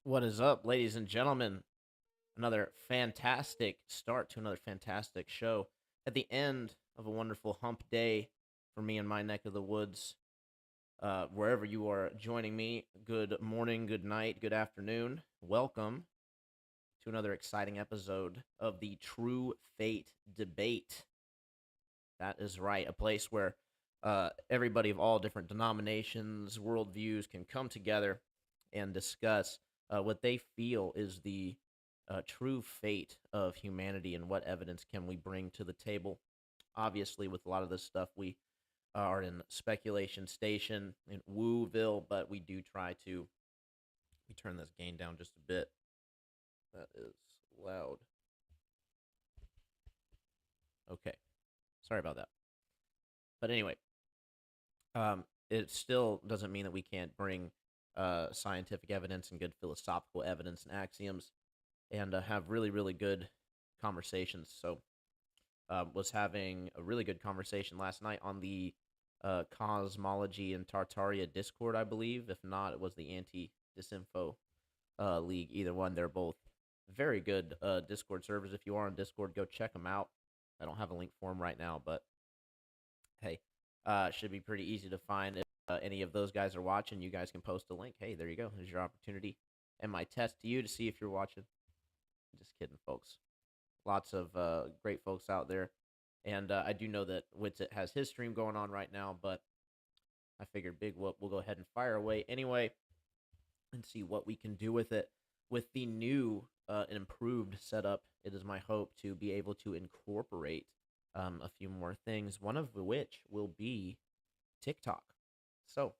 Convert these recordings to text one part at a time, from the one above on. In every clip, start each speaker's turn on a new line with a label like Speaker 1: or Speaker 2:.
Speaker 1: What is up, ladies and gentlemen? Another fantastic start to another fantastic show at the end of a wonderful hump day for me in my neck of the woods. Wherever you are joining me, good morning, good night, good afternoon. Welcome to another exciting episode of the True Fate Debate. That is right, a place where everybody of all different denominations, worldviews can come together and discuss what they feel is the true fate of humanity and what evidence can we bring to the table. Obviously, with a lot of this stuff, we are in speculation station in Wooville, but we do try to. We turn this gain down just a bit. That is loud. Okay, sorry about that. But anyway, it still doesn't mean that we can't bring scientific evidence and good philosophical evidence and axioms and have really, really good conversations. So, was having a really good conversation last night on the Cosmology and Tartaria Discord, I believe. If not, it was the Anti Disinfo League. Either one, they're both very good Discord servers. If you are on Discord, go check them out. I don't have a link for them right now, but hey, should be pretty easy to find. If any of those guys are watching, you guys can post a link. Hey, there you go. There's your opportunity. And my test to you to see if you're watching. Just kidding, folks. Lots of great folks out there. And I do know that Witsit has his stream going on right now, but I figured Big Whoop will go ahead and fire away anyway and see what we can do with it. With the new improved setup, it is my hope to be able to incorporate a few more things, one of which will be TikTok. So,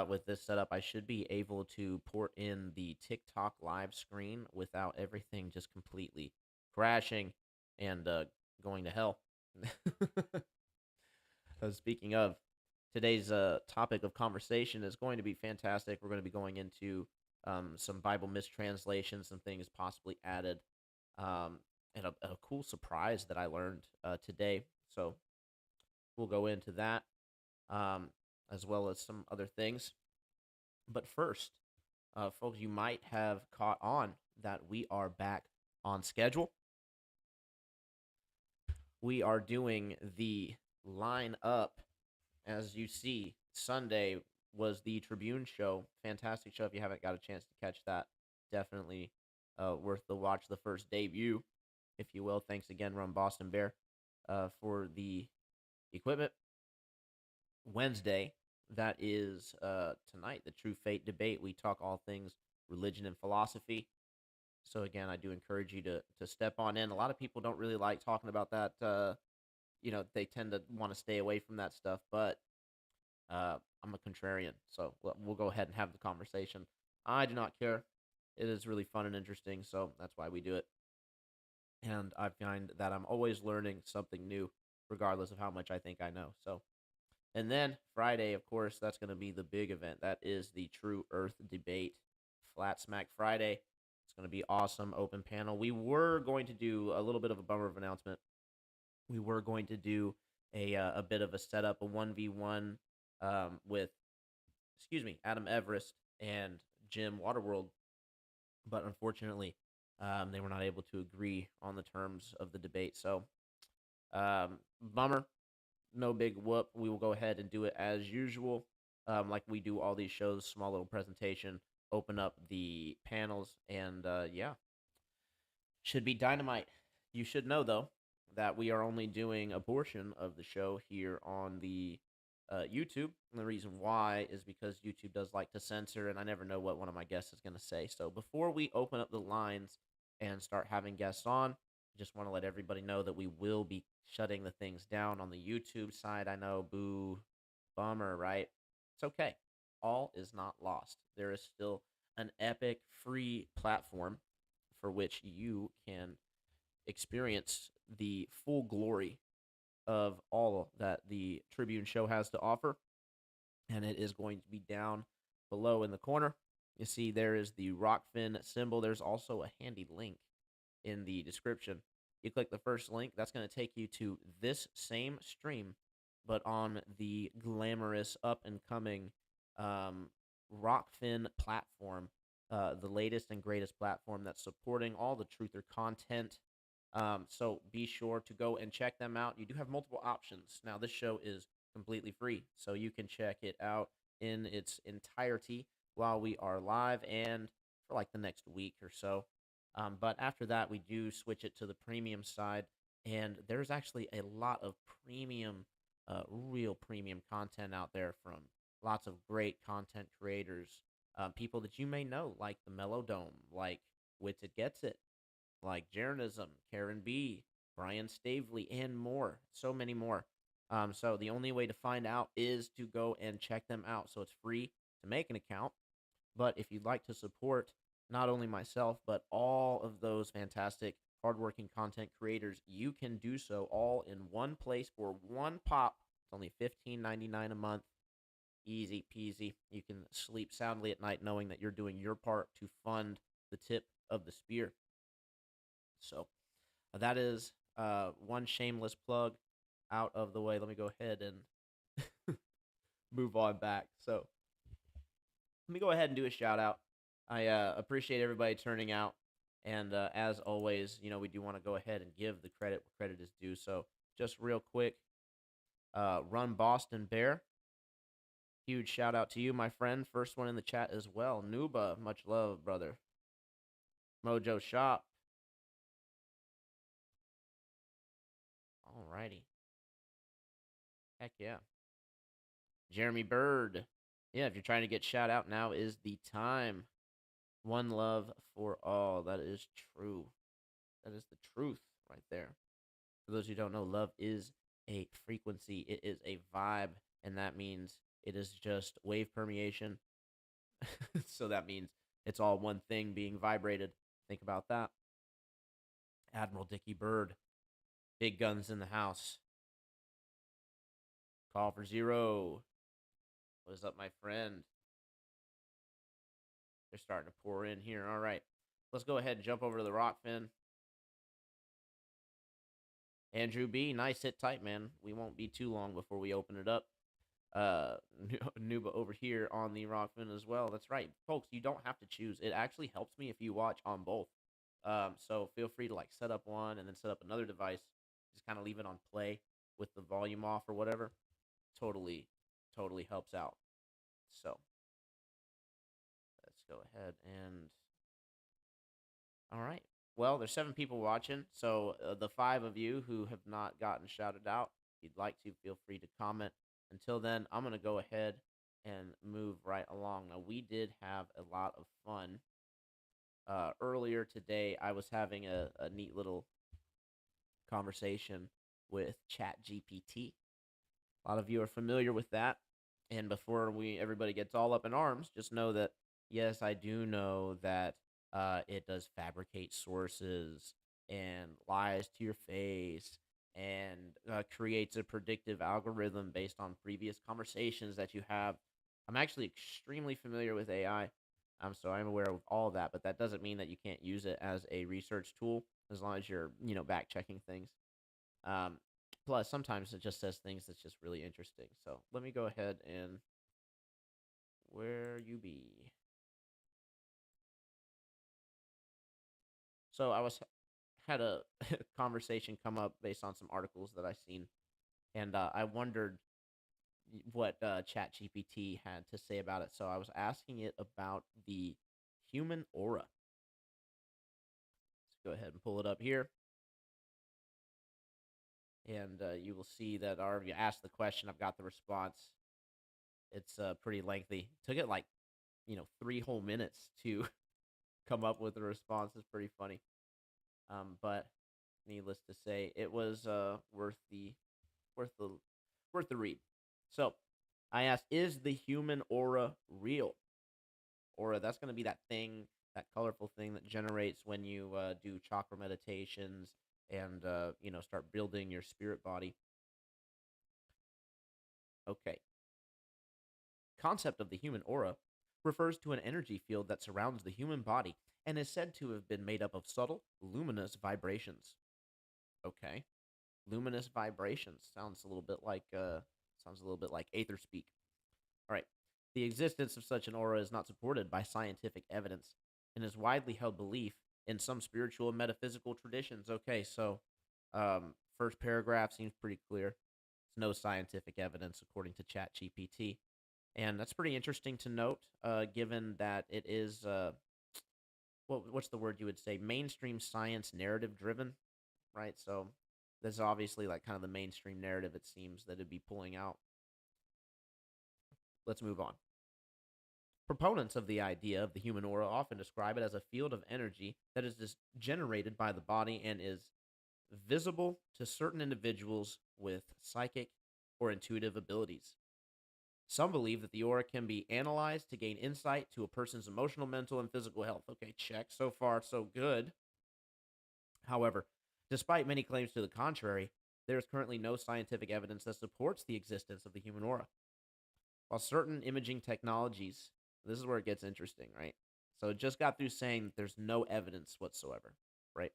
Speaker 1: with this setup, I should be able to port in the TikTok live screen without everything just completely crashing and going to hell. Speaking of, today's topic of conversation is going to be fantastic. We're going to be going into some Bible mistranslations, some things possibly added, and a cool surprise that I learned today. So we'll go into that as well as some other things. But first, folks, you might have caught on that we are back on schedule. We are doing the line up. As you see, Sunday was the Tribune show. Fantastic show. If you haven't got a chance to catch that, definitely worth the watch. The first debut, if you will. Thanks again, Run Boston Bear, for the equipment. Wednesday, that is tonight, the True Fate Debate. We talk all things religion and philosophy. So again, I do encourage you to step on in. A lot of people don't really like talking about that. They tend to want to stay away from that stuff, but I'm a contrarian, so we'll go ahead and have the conversation. I do not care. It is really fun and interesting, so that's why we do it. And I find that I'm always learning something new, regardless of how much I think I know. So, and then Friday, of course, that's going to be the big event. That is the True Earth Debate, Flat Smack Friday. It's going to be awesome, open panel. We were going to do a little bit of a bummer of announcement. We were going to do a bit of a setup, a 1v1 with, Adam Everest and Jim Waterworld. But unfortunately, they were not able to agree on the terms of the debate. So, bummer. No big whoop. We will go ahead and do it as usual, like we do all these shows. Small little presentation, open up the panels, and should be dynamite. You should know, though, that we are only doing a portion of the show here on the YouTube. And the reason why is because YouTube does like to censor, and I never know what one of my guests is going to say. So before we open up the lines and start having guests on, I just want to let everybody know that we will be shutting the things down on the YouTube side. I know, boo, bummer, right? It's okay. All is not lost. There is still an epic free platform for which you can experience the full glory of all that the Tribune show has to offer. And it is going to be down below in the corner. You see there is the Rokfin symbol. There's also a handy link in the description. You click the first link, that's going to take you to this same stream, but on the glamorous up and coming Rokfin platform. the latest and greatest platform that's supporting all the truther content. So be sure to go and check them out. You do have multiple options. Now, this show is completely free, so you can check it out in its entirety while we are live and for like the next week or so. But after that, we do switch it to the premium side, and there's actually a lot of premium, real premium content out there from lots of great content creators, people that you may know, like the Mellow Dome, like Witted Gets It, like Jaronism, Karen B, Brian Stavely, and more. So many more. So the only way to find out is to go and check them out. So it's free to make an account. But if you'd like to support not only myself, but all of those fantastic, hardworking content creators, you can do so all in one place for one pop. It's only $15.99 a month. Easy peasy. You can sleep soundly at night knowing that you're doing your part to fund the tip of the spear. So that is one shameless plug out of the way. Let me go ahead and move on back. So let me go ahead and do a shout out. I appreciate everybody turning out. And as always, we do want to go ahead and give the credit where credit is due. So just real quick, Run Boston Bear. Huge shout out to you, my friend. First one in the chat as well. Nuba, much love, brother. Mojo Shop. Alrighty. Heck yeah. Jeremy Bird. Yeah, if you're trying to get shout out, now is the time. One love for all. That is true. That is the truth right there. For those who don't know, love is a frequency. It is a vibe, and that means it is just wave permeation. So that means it's all one thing being vibrated. Think about that. Admiral Dickie Bird. Big guns in the house. Call for zero. What is up, my friend? They're starting to pour in here. All right. Let's go ahead and jump over to the Rokfin. Andrew B, nice, sit tight, man. We won't be too long before we open it up. Nuba over here on the Rokfin as well. That's right, folks. You don't have to choose. It actually helps me if you watch on both. So feel free to like set up one and then set up another device. Just kind of leave it on play with the volume off or whatever. Totally helps out. So let's go ahead and. All right. Well, there's 7 people watching, so the 5 of you who have not gotten shouted out, if you'd like to, feel free to comment. Until then, I'm going to go ahead and move right along. Now, we did have a lot of fun. Earlier today, I was having a neat little conversation with ChatGPT. A lot of you are familiar with that. And before everybody gets all up in arms, just know that, yes, I do know that it does fabricate sources and lies to your face and creates a predictive algorithm based on previous conversations that you have. I'm actually extremely familiar with AI, so I'm aware of all of that, but that doesn't mean that you can't use it as a research tool as long as you're, back checking things. Plus, sometimes it just says things that's just really interesting. So let me go ahead and where you be. So I had a conversation come up based on some articles that I seen, and I wondered what ChatGPT had to say about it. So I was asking it about the human aura. Let's go ahead and pull it up here, and you will see that I already asked the question. I've got the response. It's pretty lengthy. Took it like 3 whole minutes to come up with a response. Is pretty funny. But needless to say, it was worth the read. So I asked, is the human aura real? Aura, that's going to be that thing, that colorful thing that generates when you do chakra meditations and start building your spirit body. Okay. Concept of the human aura refers to an energy field that surrounds the human body and is said to have been made up of subtle, luminous vibrations. Okay. Luminous vibrations sounds a little bit like aether speak. All right. The existence of such an aura is not supported by scientific evidence and is widely held belief in some spiritual and metaphysical traditions. Okay, so first paragraph seems pretty clear. There's no scientific evidence according to ChatGPT, and that's pretty interesting to note, given that it is what's the word you would say? Mainstream science narrative driven, right? So this is obviously like kind of the mainstream narrative it seems that it'd be pulling out. Let's move on. Proponents of the idea of the human aura often describe it as a field of energy that is just generated by the body and is visible to certain individuals with psychic or intuitive abilities. Some believe that the aura can be analyzed to gain insight to a person's emotional, mental, and physical health. Okay, check. So far, so good. However, despite many claims to the contrary, there is currently no scientific evidence that supports the existence of the human aura. While certain imaging technologies, this is where it gets interesting, right? So it just got through saying that there's no evidence whatsoever, right?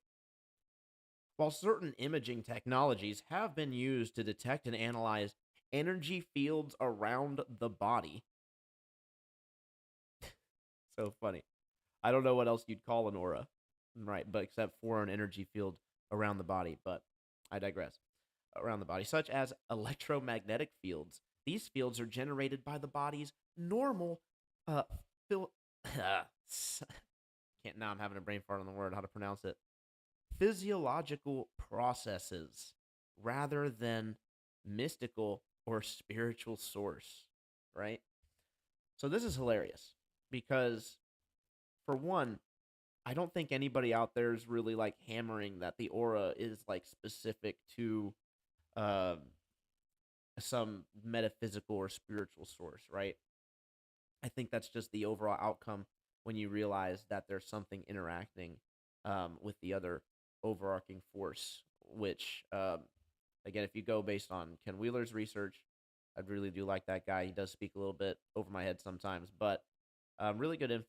Speaker 1: While certain imaging technologies have been used to detect and analyze energy fields around the body. So funny. I don't know what else you'd call an aura, right? But except for an energy field around the body, but I digress. Around the body, such as electromagnetic fields. These fields are generated by the body's normal fil- can't now I'm having a brain fart on the word, how to pronounce it. Physiological processes rather than mystical or spiritual source, right? So this is hilarious because, for one, I don't think anybody out there is really like hammering that the aura is like specific to uh, some metaphysical or spiritual source, right? I think that's just the overall outcome when you realize that there's something interacting with the other overarching force, which, again, if you go based on Ken Wheeler's research, I really do like that guy. He does speak a little bit over my head sometimes, but really good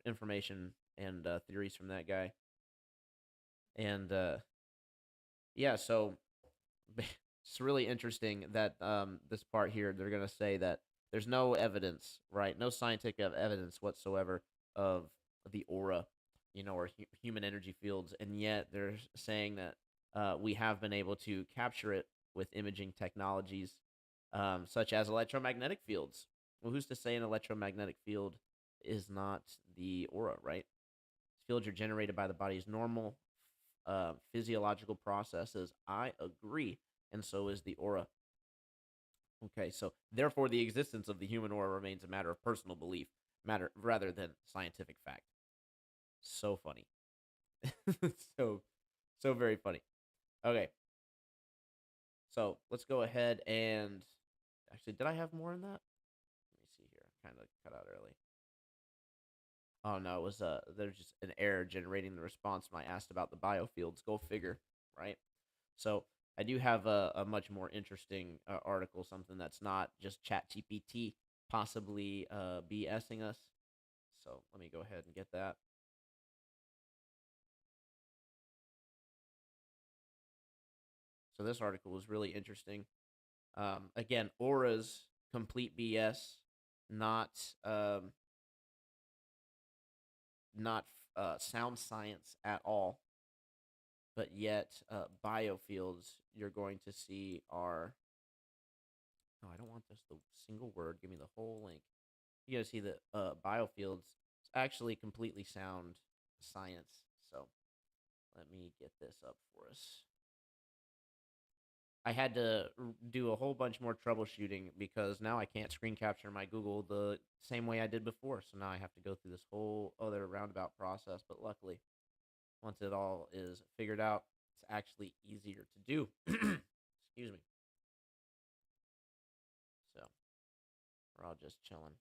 Speaker 1: information and theories from that guy. And yeah, so it's really interesting that this part here, they're going to say that there's no evidence, right? No scientific evidence whatsoever of the aura, or human energy fields. And yet they're saying that we have been able to capture it with imaging technologies such as electromagnetic fields. Well, who's to say an electromagnetic field is not the aura, right? Fields are generated by the body's normal physiological processes. I agree, and so is the aura. Okay, so therefore, the existence of the human aura remains a matter of personal belief, matter rather than scientific fact. So funny, so so very funny. Okay, so let's go ahead and actually, did I have more in that? Let me see here. Kind of cut out early. Oh no, it was there's just an error generating the response when I asked about the biofields. Go figure, right? So I do have a much more interesting article, something that's not just ChatGPT possibly BSing us. So let me go ahead and get that. So this article was really interesting. Again, auras, complete BS, not not sound science at all. But yet, biofields you're going to see are. No, I don't want just the single word. Give me the whole link. You gotta see the biofields. It's actually completely sound science. So let me get this up for us. I had to do a whole bunch more troubleshooting because now I can't screen capture my Google the same way I did before. So now I have to go through this whole other roundabout process. But luckily, once it all is figured out, it's actually easier to do. Excuse me. So we're all just chilling.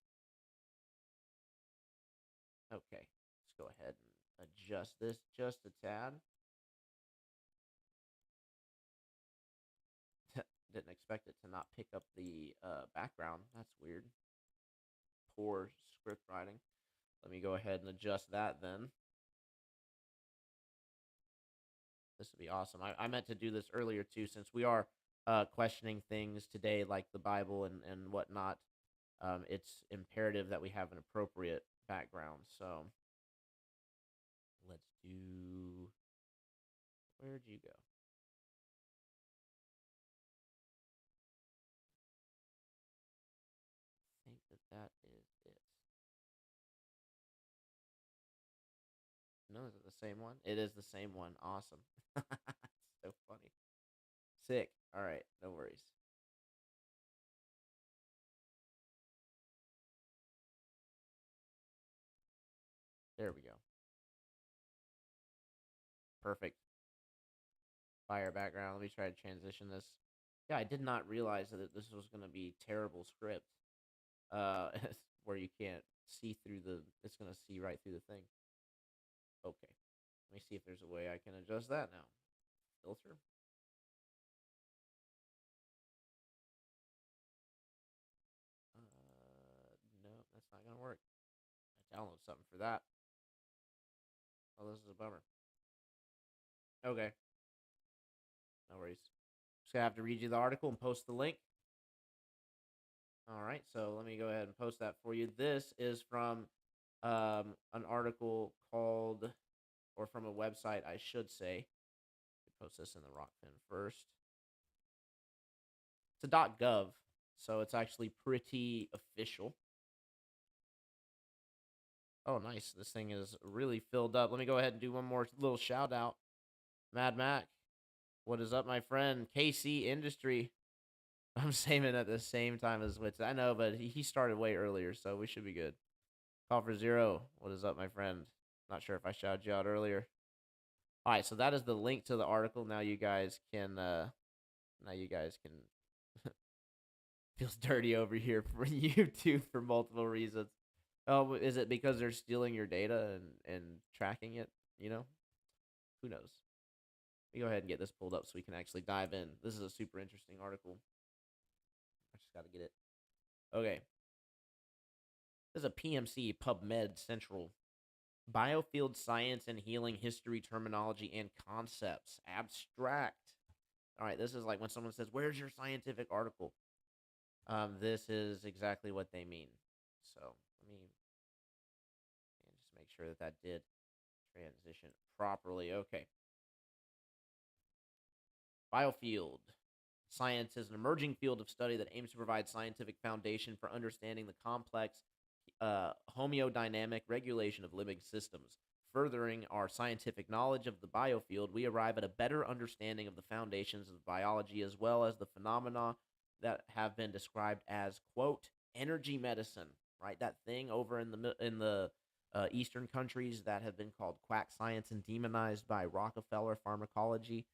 Speaker 1: Okay, let's go ahead and adjust this just a tad. Didn't expect it to not pick up the background. That's weird. Poor script writing. Let me go ahead and adjust that then. This would be awesome. I meant to do this earlier too, since we are questioning things today like the Bible and whatnot. it's imperative that we have an appropriate background. So let's do. Where'd you go? I think that is it. No, is it the same one? It is the same one. Awesome. So funny. Sick. All right, no worries. There we go. Perfect. Fire background. Let me try to transition this. Yeah, I did not realize that this was going to be terrible script. Where you can't see through the. It's going to see right through the thing. Okay. Let me see if there's a way I can adjust that now. Filter. No, that's not going to work. I download something for that. Oh, this is a bummer. Okay. No worries. Just gonna have to read you the article and post the link. All right, so let me go ahead and post that for you. This is from an article called, or from a website, I should say. Post this in the Rokfin first. It's a .gov, so it's actually pretty official. Oh, nice. This thing is really filled up. Let me go ahead and do one more little shout out. Mad Mac, what is up, my friend? KC Industry. I'm saying it at the same time as Wits. I know, but he started way earlier, so we should be good. Call for Zero. What is up, my friend? Not sure if I shouted you out earlier. All right, so that is the link to the article. Now you guys can. Feels dirty over here for YouTube for multiple reasons. Oh, is it because they're stealing your data and tracking it? You know, who knows? Let me go ahead and get this pulled up so we can actually dive in. This is a super interesting article. I just got to get it. Okay. This is a PMC PubMed Central. Biofield science and healing history, terminology, and concepts. Abstract. All right, this is like when someone says, "Where's your scientific article?" This is exactly what they mean. So let me just make sure that did transition properly. Okay. Biofield. Science is an emerging field of study that aims to provide scientific foundation for understanding the complex homeodynamic regulation of living systems. Furthering our scientific knowledge of the biofield, we arrive at a better understanding of the foundations of biology as well as the phenomena that have been described as, quote, energy medicine, right? That thing over in the Eastern countries that have been called quack science and demonized by Rockefeller pharmacology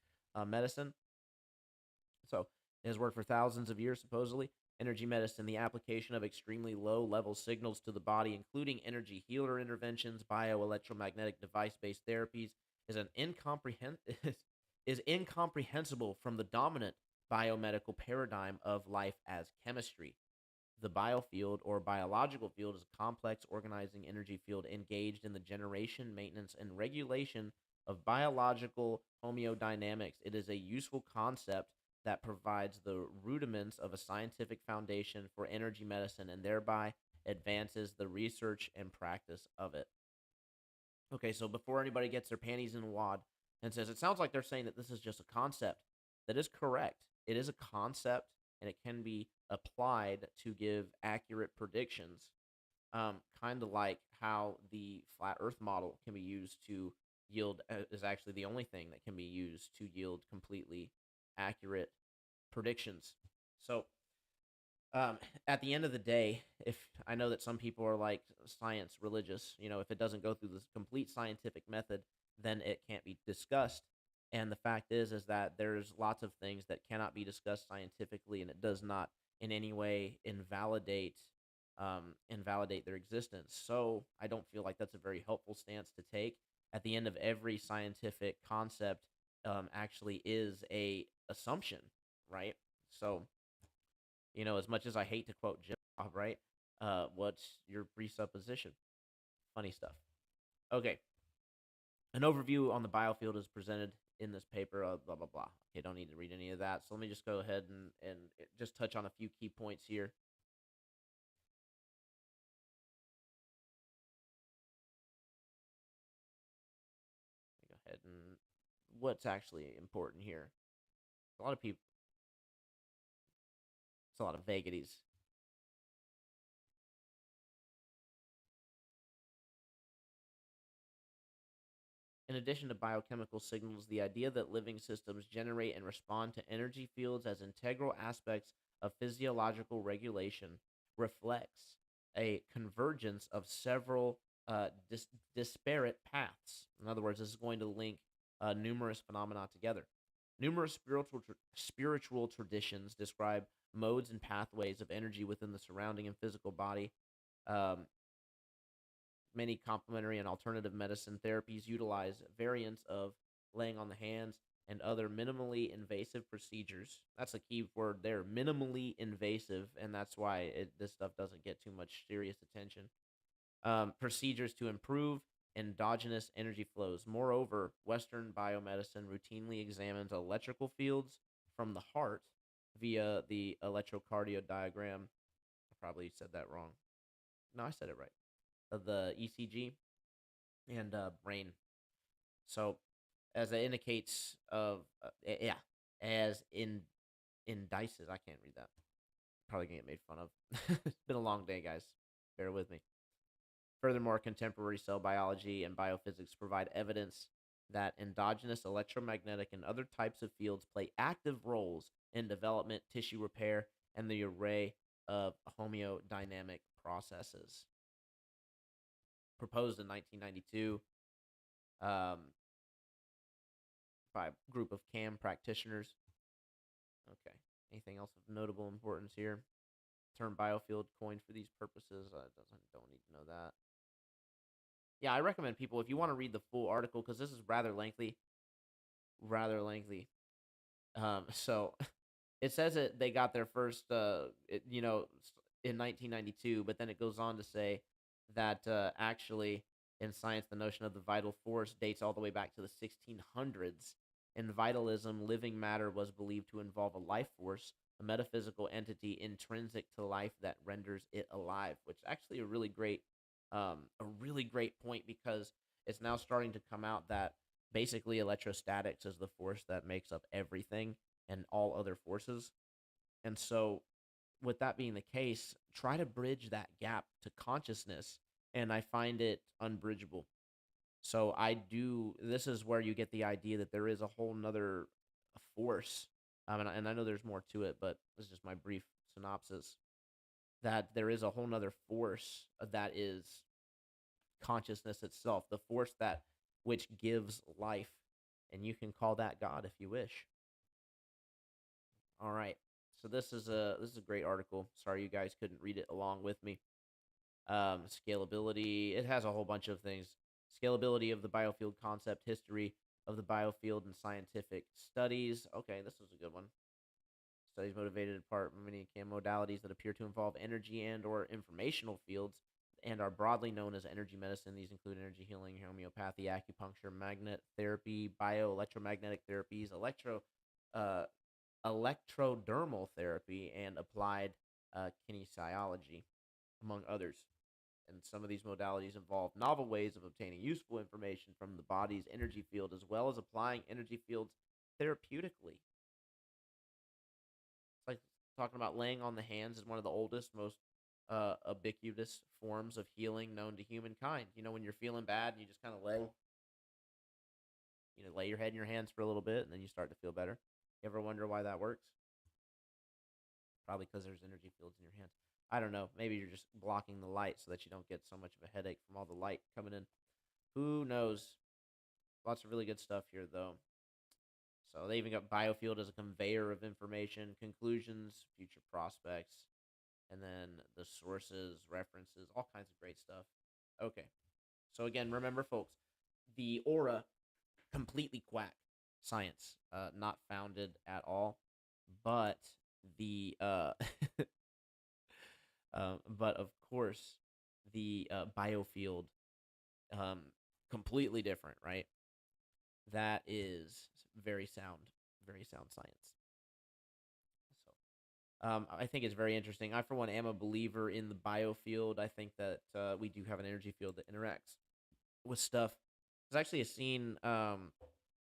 Speaker 1: medicine. So it has worked for thousands of years, supposedly. Energy medicine, the application of extremely low-level signals to the body, including energy healer interventions, bioelectromagnetic device-based therapies, is incomprehensible from the dominant biomedical paradigm of life as chemistry. The biofield or biological field is a complex organizing energy field engaged in the generation, maintenance, and regulation of biological homeodynamics. It is a useful concept that provides the rudiments of a scientific foundation for energy medicine and thereby advances the research and practice of it. Okay, so before anybody gets their panties in a wad and says, it sounds like they're saying that this is just a concept, that is correct. It is a concept and it can be applied to give accurate predictions, kind of like how the flat earth model can be used to yield, is actually the only thing that can be used to yield completely accurate predictions. So, at the end of the day, if I know that some people are like science religious, if it doesn't go through this complete scientific method, then it can't be discussed. And the fact is that there's lots of things that cannot be discussed scientifically, and it does not in any way invalidate their existence. So I don't feel like that's a very helpful stance to take. At the end of every scientific concept, actually is a assumption, right? So, as much as I hate to quote Jim Bob, right? What's your presupposition? Funny stuff. Okay. An overview on the biofield is presented in this paper, blah, blah, blah. Okay, don't need to read any of that. So let me just go ahead and just touch on a few key points here. Mm, what's actually important here? A lot of people, it's a lot of vagaries. In addition to biochemical signals, the idea that living systems generate and respond to energy fields as integral aspects of physiological regulation reflects a convergence of several disparate paths. In other words, this is going to link numerous phenomena together. Numerous spiritual traditions describe modes and pathways of energy within the surrounding and physical body. Um, Many complementary and alternative medicine therapies utilize variants of laying on the hands and other minimally invasive procedures. That's a key word there, minimally invasive, and that's why this stuff doesn't get too much serious attention. Procedures to improve endogenous energy flows. Moreover, Western biomedicine routinely examines electrical fields from the heart via the electrocardiograph. I probably said that wrong. No, I said it right. Of the ECG and brain. So, as it indicates of yeah, as indices. I can't read that. Probably gonna get made fun of. It's been a long day, guys. Bear with me. Furthermore, contemporary cell biology and biophysics provide evidence that endogenous electromagnetic and other types of fields play active roles in development, tissue repair, and the array of homeodynamic processes. Proposed in 1992 um, by a group of CAM practitioners. Okay. Anything else of notable importance here? Term biofield coined for these purposes. Don't need to know that. Yeah, I recommend people if you want to read the full article because this is rather lengthy. Rather lengthy. So it says that they got their first, in 1992, but then it goes on to say that actually in science, the notion of the vital force dates all the way back to the 1600s. In vitalism, living matter was believed to involve a life force, a metaphysical entity intrinsic to life that renders it alive, which is actually a really great point because it's now starting to come out that basically electrostatics is the force that makes up everything and all other forces. And so, with that being the case, try to bridge that gap to consciousness, and I find it unbridgeable. So, this is where you get the idea that there is a whole nother force. And I know there's more to it, but this is just my brief synopsis that there is a whole nother force that is consciousness itself, the force that which gives life, and you can call that God if you wish. All right. So this is a great article. Sorry you guys couldn't read it along with me. Scalability. It has a whole bunch of things. Scalability of the biofield concept, history of the biofield, and scientific studies. Okay, this was a good one. Studies motivated in part many CAM modalities that appear to involve energy and or informational fields and are broadly known as energy medicine. These include energy healing, homeopathy, acupuncture, magnet therapy, bioelectromagnetic therapies, uh, electrodermal therapy, and applied kinesiology, among others. And some of these modalities involve novel ways of obtaining useful information from the body's energy field, as well as applying energy fields therapeutically. It's like talking about laying on the hands is one of the oldest, most ubiquitous forms of healing known to humankind. When you're feeling bad, and you just kind of lay your head in your hands for a little bit, and then you start to feel better. You ever wonder why that works? Probably because there's energy fields in your hands. I don't know. Maybe you're just blocking the light so that you don't get so much of a headache from all the light coming in. Who knows? Lots of really good stuff here, though. So they even got biofield as a conveyor of information, conclusions, future prospects, and then the sources, references, all kinds of great stuff. Okay. So again, remember, folks, the aura, completely quack science, not founded at all. But the but of course, the biofield, um, completely different, right? That is very sound science. So, I think it's very interesting. I, for one, am a believer in the biofield. I think that we do have an energy field that interacts with stuff. There's actually a scene.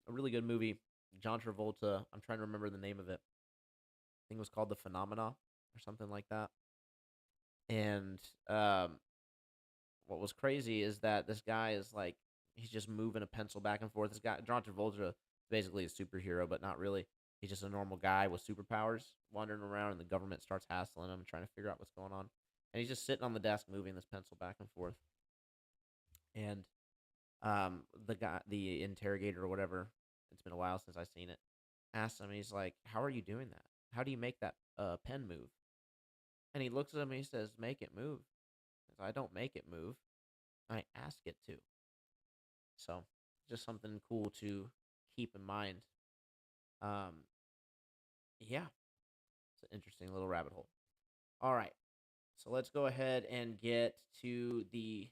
Speaker 1: a really good movie. John Travolta. I'm trying to remember the name of it. I think it was called The Phenomena or something like that. And what was crazy is that this guy is like he's just moving a pencil back and forth. This guy John Travolta is basically a superhero, but not really. He's just a normal guy with superpowers wandering around, and the government starts hassling him and trying to figure out what's going on. And he's just sitting on the desk moving this pencil back and forth. And the interrogator or whatever, it's been a while since I've seen it, asks him. He's like, "How are you doing that? How do you make that pen move?" And he looks at him and he says, "Make it move." He says, "I don't make it move. I ask it to." So just something cool to keep in mind. Um, yeah, it's an interesting little rabbit hole. All right, so let's go ahead and get to the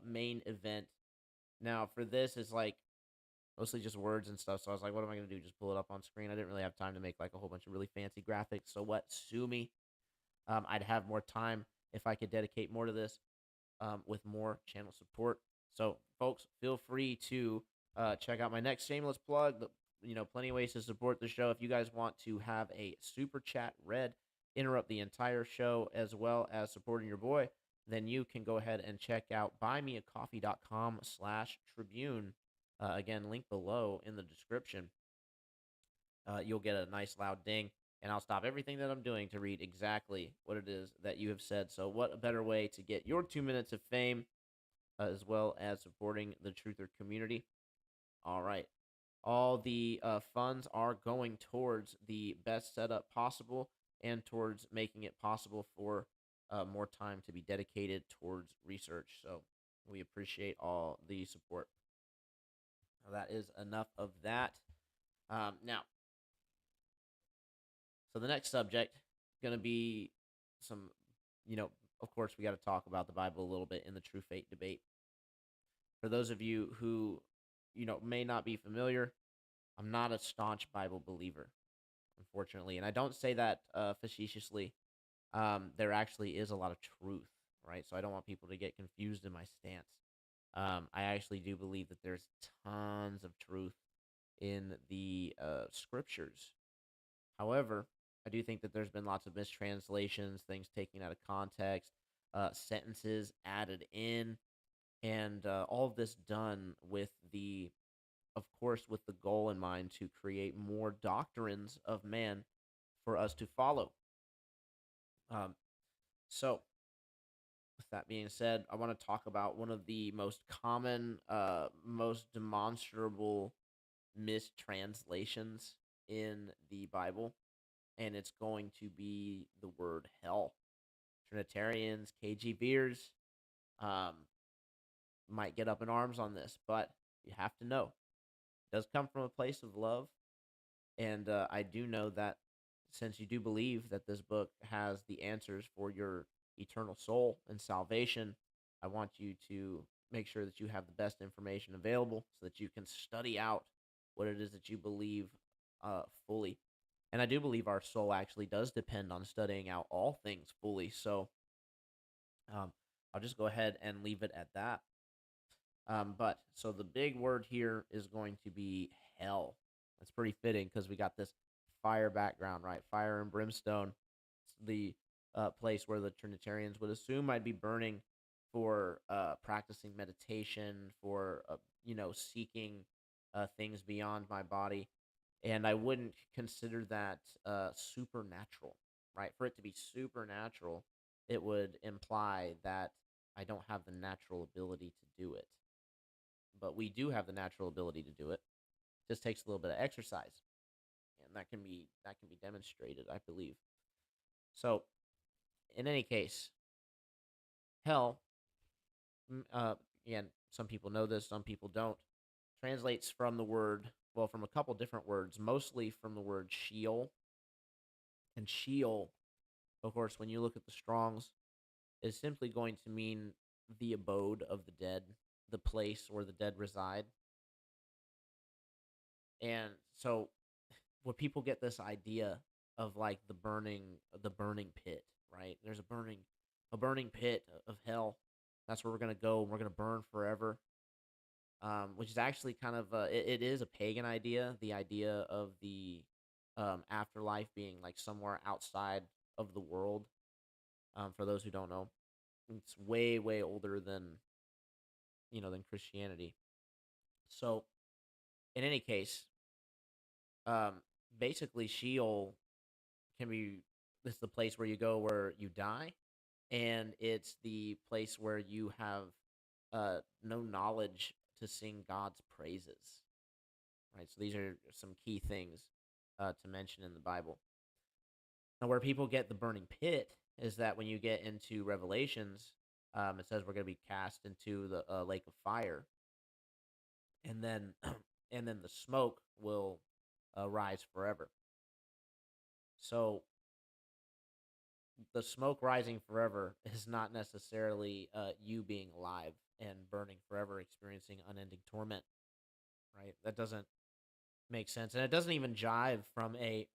Speaker 1: main event. Now, for this, it's like mostly just words and stuff. So I was like, what am I going to do? Just pull it up on screen? I didn't really have time to make like a whole bunch of really fancy graphics. So what? Sue me. I'd have more time if I could dedicate more to this with more channel support. So, folks, feel free to check out my next shameless plug. Plenty of ways to support the show. If you guys want to have a super chat read, interrupt the entire show, as well as supporting your boy, then you can go ahead and check out buymeacoffee.com/Tribune. Again, link below in the description. You'll get a nice loud ding, and I'll stop everything that I'm doing to read exactly what it is that you have said. So what a better way to get your 2 minutes of fame, as well as supporting the truther community. All right. All the funds are going towards the best setup possible and towards making it possible for more time to be dedicated towards research. So we appreciate all the support. Now, that is enough of that. Now, so the next subject going to be some, of course, we got to talk about the Bible a little bit in the true faith debate. For those of you who, may not be familiar, I'm not a staunch Bible believer, unfortunately. And I don't say that facetiously. There actually is a lot of truth, right? So I don't want people to get confused in my stance. I actually do believe that there's tons of truth in the scriptures. However, I do think that there's been lots of mistranslations, things taken out of context, sentences added in, and all of this done with of course, with the goal in mind to create more doctrines of man for us to follow. So, with that being said, I want to talk about one of the most common, most demonstrable mistranslations in the Bible, and it's going to be the word hell. Trinitarians, KGBers, might get up in arms on this, but you have to know it does come from a place of love, and I do know that since you do believe that this book has the answers for your eternal soul and salvation, I want you to make sure that you have the best information available so that you can study out what it is that you believe fully. And I do believe our soul actually does depend on studying out all things fully. So I'll just go ahead and leave it at that. But so the big word here is going to be hell. That's pretty fitting because we got this fire background, right? Fire and brimstone. It's the place where the Trinitarians would assume I'd be burning for practicing meditation, for seeking things beyond my body, and I wouldn't consider that supernatural, right? For it to be supernatural, it would imply that I don't have the natural ability to do it. But we do have the natural ability to do it. It just takes a little bit of exercise, and that can be demonstrated, I believe. So, in any case, hell, again, some people know this, some people don't, translates from from a couple different words, mostly from the word Sheol. And Sheol, of course, when you look at the Strongs, is simply going to mean the abode of the dead, the place where the dead reside. And so when people get this idea of like the burning pit, right? There's a burning pit of hell. That's where we're going to go and we're going to burn forever. which is actually kind of it is a pagan idea. The idea of the afterlife being like somewhere outside of the world. For those who don't know, it's way older than than Christianity. So in any case, um, basically Sheol can be this the place where you go where you die, and it's the place where you have no knowledge to sing God's praises. Right. So these are some key things to mention in the Bible. Now, where people get the burning pit is that when you get into Revelations, it says we're going to be cast into the lake of fire, and then and then the smoke will rise forever. So the smoke rising forever is not necessarily you being alive and burning forever, experiencing unending torment. Right? That doesn't make sense, and it doesn't even jive from a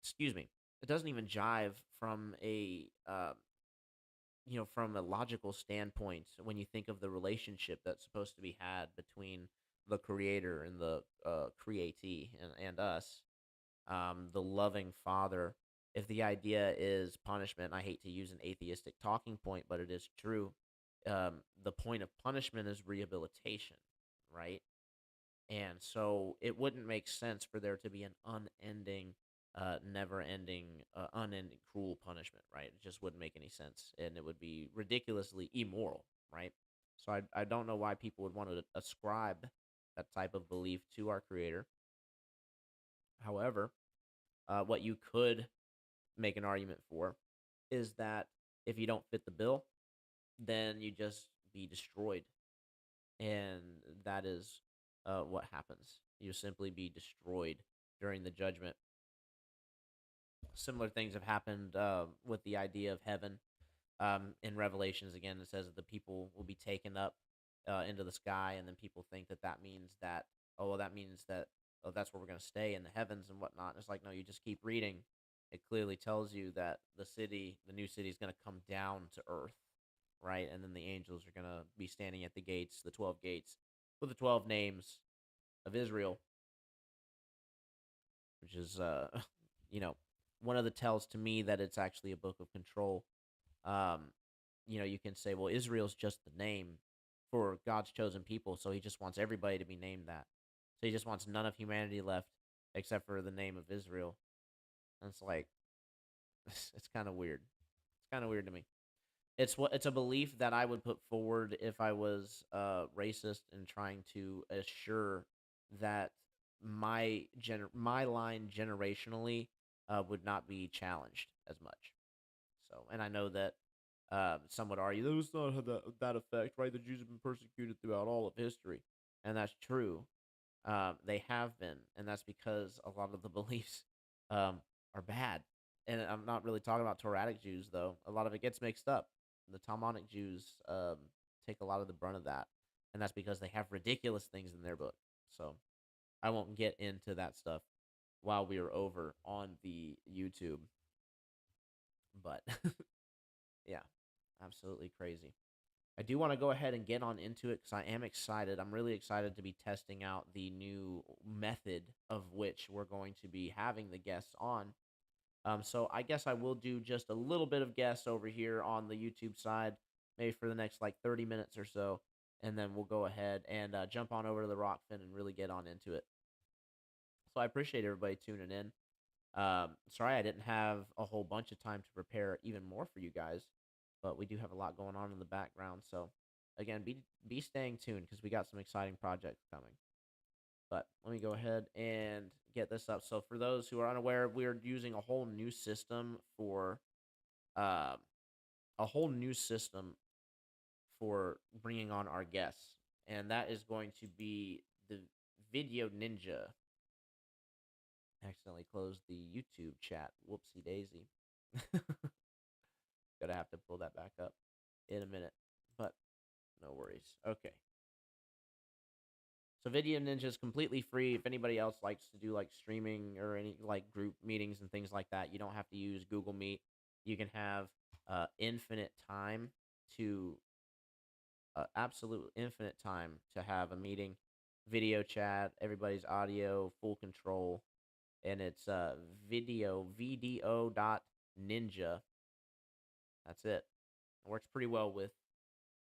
Speaker 1: excuse me. It doesn't even jive from a from a logical standpoint when you think of the relationship that's supposed to be had between the creator and the createe and us, the loving father. If the idea is punishment, I hate to use an atheistic talking point, but it is true. The point of punishment is rehabilitation, right? And so it wouldn't make sense for there to be an unending, never ending, unending cruel punishment, right? It just wouldn't make any sense. And it would be ridiculously immoral, right? So I don't know why people would want to ascribe that type of belief to our creator. However, what you could make an argument for is that if you don't fit the bill, then you just be destroyed. And that is what happens. You simply be destroyed during the judgment. Similar things have happened with the idea of heaven. In Revelations, again, it says that the people will be taken up into the sky, and then people think that that means that, oh, well, that means that, oh, that's where we're going to stay in the heavens and whatnot. And it's like, no, you just keep reading. It clearly tells you that the new city, is going to come down to earth, right? And then the angels are going to be standing at the gates, the 12 gates, with the 12 names of Israel, which is, you know, one of the tells to me that it's actually a book of control. Um, you can say, well, Israel's just the name for God's chosen people, so he just wants everybody to be named that. So he just wants none of humanity left except for the name of Israel. And it's like, it's kind of weird. It's kind of weird to me. It's a belief that I would put forward if I was racist and trying to assure that my line generationally would not be challenged as much. So, and I know that some would argue that was not had that effect, right? The Jews have been persecuted throughout all of history, and that's true. They have been, and that's because a lot of the beliefs are bad. And I'm not really talking about Torahic Jews, though. A lot of it gets mixed up. The Talmudic Jews take a lot of the brunt of that, and that's because they have ridiculous things in their book. So I won't get into that stuff while we are over on the YouTube. But yeah, absolutely crazy. I do want to go ahead and get on into it because I am excited. I'm really excited to be testing out the new method of which we're going to be having the guests on. So I guess I will do just a little bit of guests over here on the YouTube side, maybe for the next like 30 minutes or so, and then we'll go ahead and jump on over to the Rokfin and really get on into it. So I appreciate everybody tuning in. Sorry I didn't have a whole bunch of time to prepare even more for you guys, but we do have a lot going on in the background. So again, be staying tuned because we got some exciting projects coming. But let me go ahead and get this up. So for those who are unaware, we're using a whole new system for uh, bringing on our guests, and that is going to be the Video Ninja. Accidentally closed the YouTube chat. Whoopsie daisy. Gonna have to pull that back up in a minute, but no worries. Okay. So Video Ninja is completely free. If anybody else likes to do like streaming or any like group meetings and things like that, you don't have to use Google Meet. You can have infinite time to absolute infinite time to have a meeting, video chat, everybody's audio, full control, and it's VDO That's it. It works pretty well with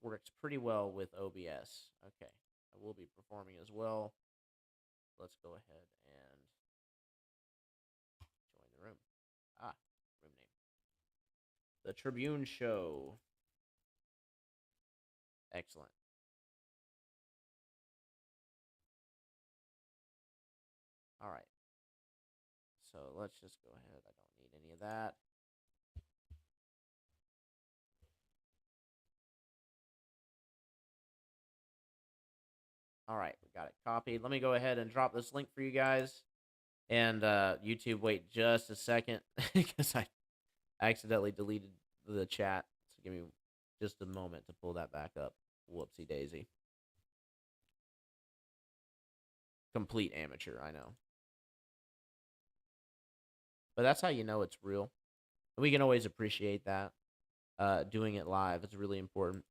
Speaker 1: OBS. Okay, I will be performing as well. Let's go ahead and join the room. Room name. The Tribune Show. Excellent. All right. So let's just go ahead. I don't need any of that. All right, we got it copied. Let me go ahead and drop this link for you guys. And YouTube, wait just a second because I accidentally deleted the chat. So give me just a moment to pull that back up. Whoopsie daisy. Complete amateur, I know. But that's how you know it's real. And we can always appreciate that. Doing it live, it's really important.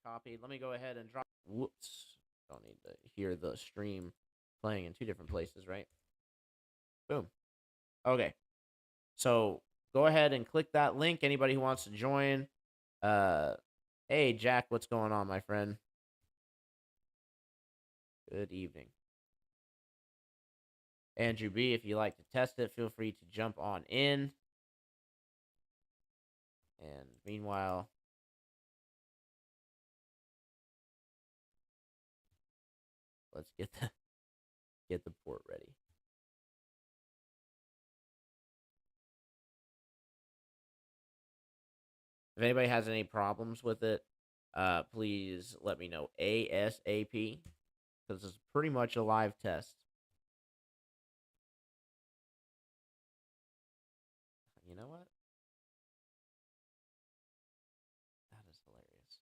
Speaker 1: Copied. Let me go ahead and drop. Whoops. Don't need to hear the stream playing in two different places, right? Boom. Okay. So go ahead and click that link. Anybody who wants to join. Hey, Jack, what's going on, my friend? Good evening. Andrew B., if you like to test it, feel free to jump on in. And meanwhile, let's get the port ready. If anybody has any problems with it, please let me know ASAP, because it's pretty much a live test. You know what? That is hilarious.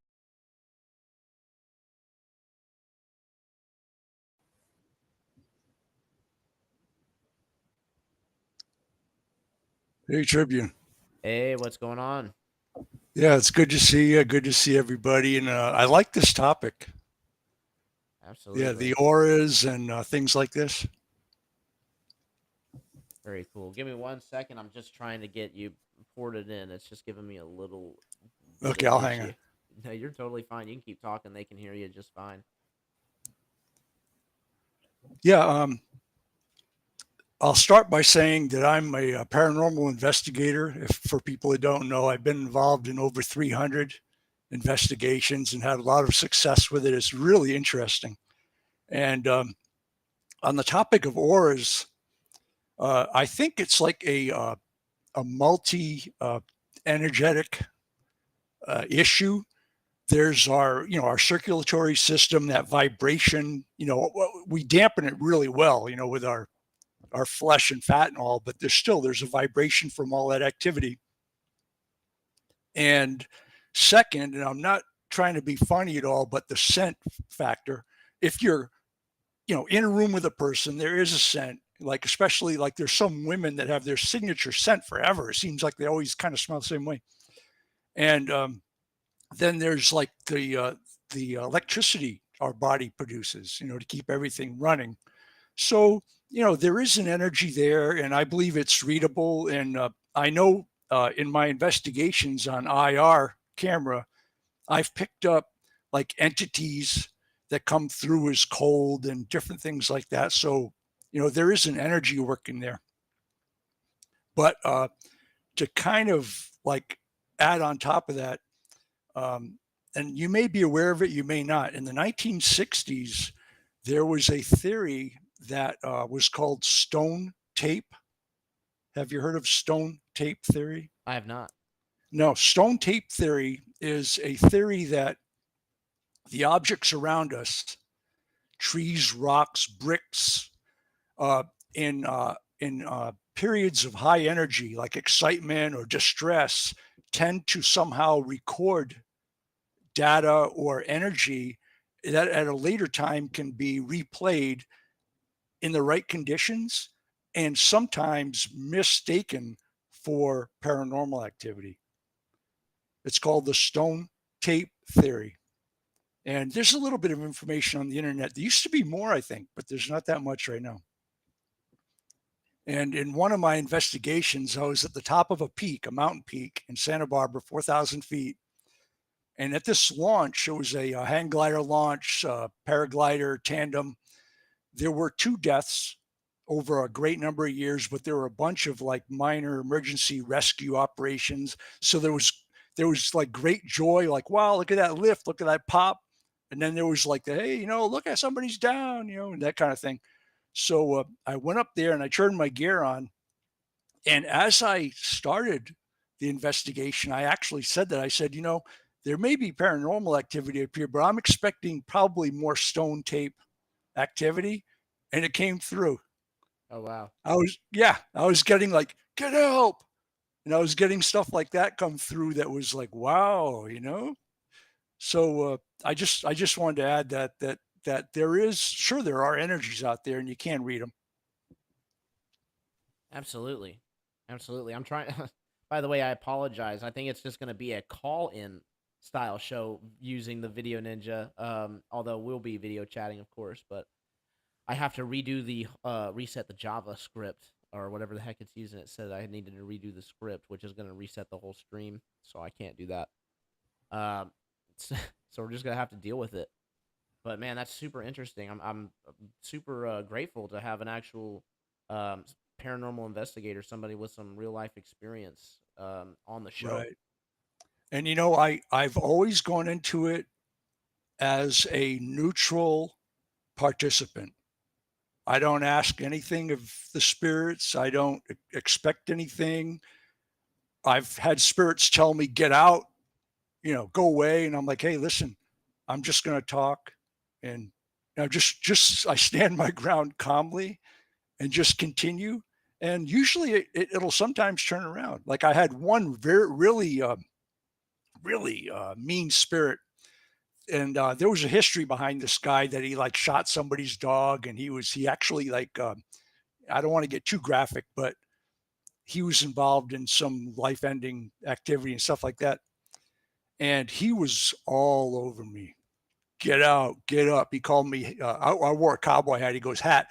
Speaker 2: Hey, Tribune.
Speaker 1: Hey, what's going on?
Speaker 2: Yeah, it's good to see you. Good to see everybody. And I like this topic.
Speaker 1: Absolutely.
Speaker 2: Yeah, the auras and things like this.
Speaker 1: Very cool. Give me 1 second. I'm just trying to get you ported in. It's just giving me a little.
Speaker 2: Okay, I'll hang on.
Speaker 1: No, you're totally fine. You can keep talking. They can hear you just fine.
Speaker 2: Yeah, I'll start by saying that I'm a paranormal investigator. If for people who don't know, I've been involved in over 300 investigations and had a lot of success with it. It's really interesting. And on the topic of auras, I think it's like a multi energetic issue. There's our circulatory system, that vibration, we dampen it really well, with our flesh and fat and all, but there's a vibration from all that activity. And second, and I'm not trying to be funny at all, but the scent factor, if you're, in a room with a person, there is a scent, like, especially like there's some women that have their signature scent forever. It seems like they always kind of smell the same way. And then there's like the electricity our body produces, to keep everything running. So, there is an energy there, and I believe it's readable. And I know in my investigations on IR camera, I've picked up like entities that come through as cold and different things like that. So, there is an energy working there. But to kind of like add on top of that, and you may be aware of it, you may not. In the 1960s, there was a theory that was called stone tape. Have you heard of stone tape theory?
Speaker 1: I have not.
Speaker 2: No, stone tape theory is a theory that the objects around us, trees, rocks, bricks, in periods of high energy, like excitement or distress, tend to somehow record data or energy that at a later time can be replayed in the right conditions and sometimes mistaken for paranormal activity. It's called the stone tape theory. And there's a little bit of information on the internet. There used to be more, I think, but there's not that much right now. And in one of my investigations, I was at the top of a peak, a mountain peak in Santa Barbara, 4,000 feet. And at this launch, it was a hang glider launch, paraglider, tandem. There were 2 deaths over a great number of years, but there were a bunch of like minor emergency rescue operations. So there was like great joy, like, wow, look at that lift, look at that pop. And then there was like the, hey, look at somebody's down, and that kind of thing. So I went up there and I turned my gear on. And as I started the investigation, I actually said that. I said, there may be paranormal activity up here, but I'm expecting probably more stone tape activity. And it came through.
Speaker 1: Oh wow.
Speaker 2: I was getting like, get help. And I was getting stuff like that come through that was like, wow. So I just wanted to add that there are energies out there and you can read them.
Speaker 1: Absolutely. Absolutely. I'm trying by the way, I apologize. I think it's just gonna be a call-in style show using the Video Ninja. Although we'll be video chatting, of course, but I have to redo the reset the JavaScript or whatever the heck it's using. It said I needed to redo the script, which is gonna reset the whole stream, so I can't do that. Um, so we're just gonna have to deal with it. But man, that's super interesting. I'm super grateful to have an actual um, paranormal investigator, somebody with some real life experience on the show.
Speaker 2: Right. And I've always gone into it as a neutral participant. I don't ask anything of the spirits. I don't expect anything. I've had spirits tell me, get out, go away. And I'm like, hey, listen, I'm just going to talk. And I stand my ground calmly and just continue. And usually it'll sometimes turn around. Like I had one really mean spirit. And there was a history behind this guy that he like shot somebody's dog. And he actually like, I don't want to get too graphic, but he was involved in some life ending activity and stuff like that. And he was all over me. Get out, get up. He called me, I wore a cowboy hat. He goes, hat,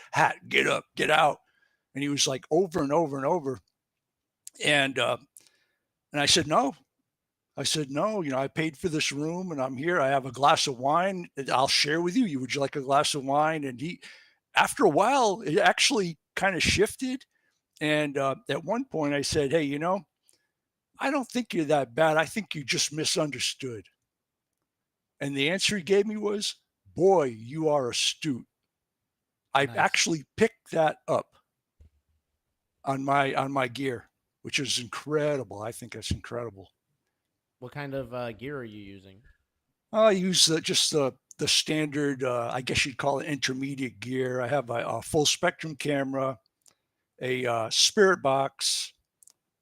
Speaker 2: get up, get out. And he was like over and over and over. And I said, no. I said, no, I paid for this room and I'm here. I have a glass of wine that I'll share with you. Would you like a glass of wine? And after a while, it actually kind of shifted. And at one point I said, hey, I don't think you're that bad. I think you just misunderstood. And the answer he gave me was, boy, you are astute. I
Speaker 1: Nice.
Speaker 2: actually picked that up on my gear, which is incredible. I think that's incredible.
Speaker 1: What kind of gear are you using?
Speaker 2: I use just the standard, I guess you'd call it intermediate gear. I have a full spectrum camera, a spirit box,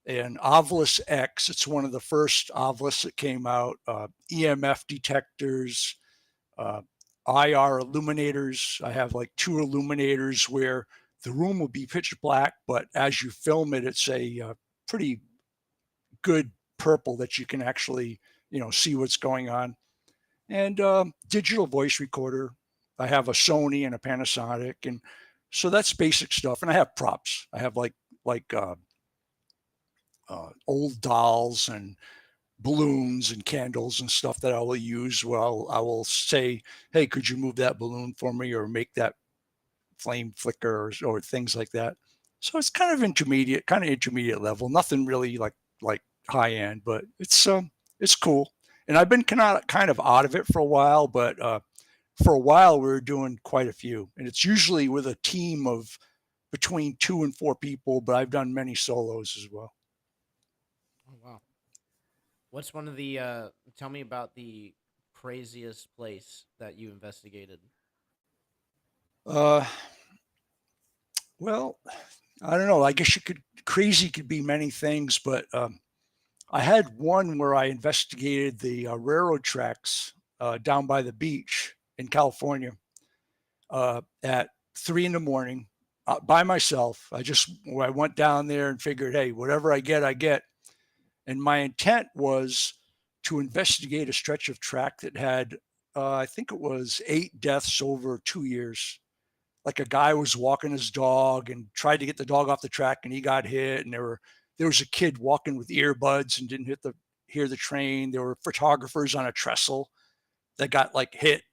Speaker 2: an Ovilus X. It's one of the first Ovilus that came out. EMF detectors, uh, IR illuminators. I have like 2 illuminators where the room will be pitch black, but as you film it, it's a pretty good purple that you can actually see what's going on. And digital voice recorder. I have a Sony and a Panasonic, and so that's basic stuff. And I have props. I have like old dolls and balloons and candles and stuff that I will use. Well, I will say, hey, could you move that balloon for me or make that flame flicker or things like that. So it's kind of intermediate level. Nothing really like high end, but it's cool. And I've been kind of out of it for a while, but for a while we were doing quite a few. And it's usually with a team of between 2 and 4 people, but I've done many solos as well.
Speaker 1: Oh wow. What's one of the tell me about the craziest place that you investigated?
Speaker 2: Uh, well, I don't know. I guess crazy could be many things, but I had one where I investigated the railroad tracks down by the beach in California at 3 in the morning by myself. I went down there and figured, hey, whatever I get, I get. And my intent was to investigate a stretch of track that had I think it was 8 deaths over 2 years. Like a guy was walking his dog and tried to get the dog off the track and he got hit, and there was a kid walking with earbuds and didn't hear the train. There were photographers on a trestle that got like hit.